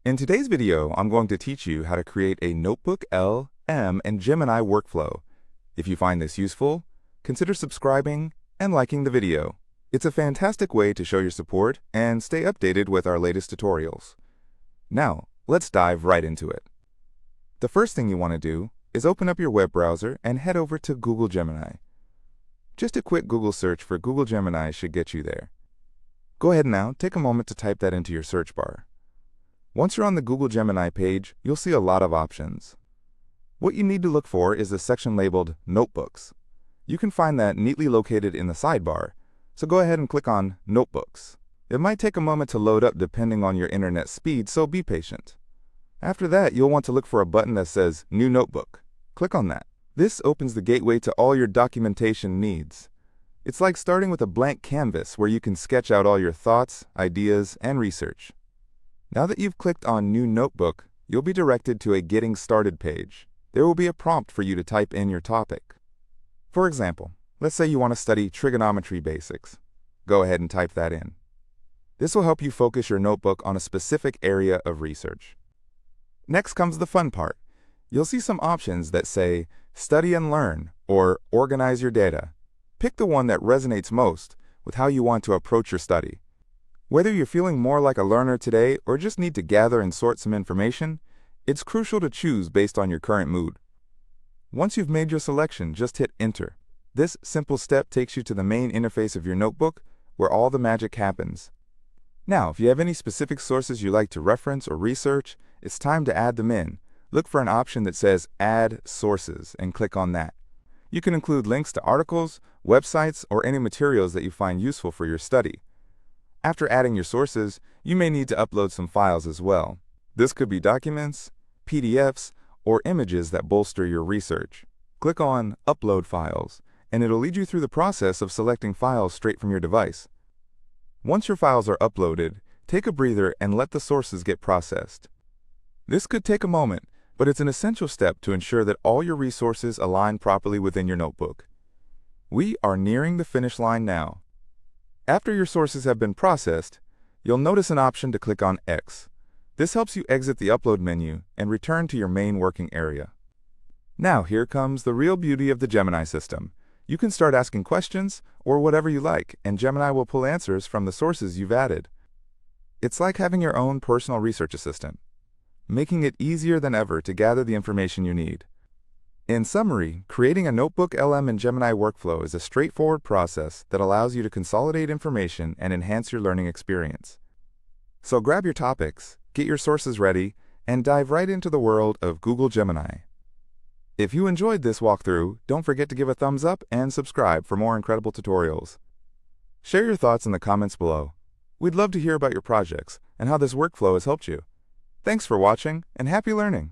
In today's video, I'm going to teach you how to create a NotebookLM and Gemini workflow. If you find this useful, consider subscribing and liking the video. It's a fantastic way to show your support and stay updated with our latest tutorials. Now, let's dive right into it. The first thing you want to do is open up your web browser and head over to Google Gemini. Just a quick Google search for Google Gemini should get you there. Go ahead now, take a moment to type that into your search bar. Once you're on the Google Gemini page, you'll see a lot of options. What you need to look for is the section labeled Notebooks. You can find that neatly located in the sidebar, so go ahead and click on Notebooks. It might take a moment to load up depending on your internet speed, so be patient. After that, you'll want to look for a button that says New Notebook. Click on that. This opens the gateway to all your documentation needs. It's like starting with a blank canvas where you can sketch out all your thoughts, ideas, and research. Now that you've clicked on New Notebook, you'll be directed to a Getting Started page. There will be a prompt for you to type in your topic. For example, let's say you want to study trigonometry basics. Go ahead and type that in. This will help you focus your notebook on a specific area of research. Next comes the fun part. You'll see some options that say Study and Learn or Organize Your Data. Pick the one that resonates most with how you want to approach your study. Whether you're feeling more like a learner today or just need to gather and sort some information, it's crucial to choose based on your current mood. Once you've made your selection, just hit Enter. This simple step takes you to the main interface of your notebook where all the magic happens. Now, if you have any specific sources you like to reference or research, it's time to add them in. Look for an option that says Add Sources and click on that. You can include links to articles, websites, or any materials that you find useful for your study. After adding your sources, you may need to upload some files as well. This could be documents, PDFs, or images that bolster your research. Click on Upload Files, and it'll lead you through the process of selecting files straight from your device. Once your files are uploaded, take a breather and let the sources get processed. This could take a moment, but it's an essential step to ensure that all your resources align properly within your notebook. We are nearing the finish line now. After your sources have been processed, you'll notice an option to click on X. This helps you exit the Upload menu and return to your main working area. Now here comes the real beauty of the Gemini system. You can start asking questions or whatever you like, and Gemini will pull answers from the sources you've added. It's like having your own personal research assistant, making it easier than ever to gather the information you need. In summary, creating a NotebookLM and Gemini workflow is a straightforward process that allows you to consolidate information and enhance your learning experience. So grab your topics, get your sources ready, and dive right into the world of Google Gemini. If you enjoyed this walkthrough, don't forget to give a thumbs up and subscribe for more incredible tutorials. Share your thoughts in the comments below. We'd love to hear about your projects and how this workflow has helped you. Thanks for watching, and happy learning!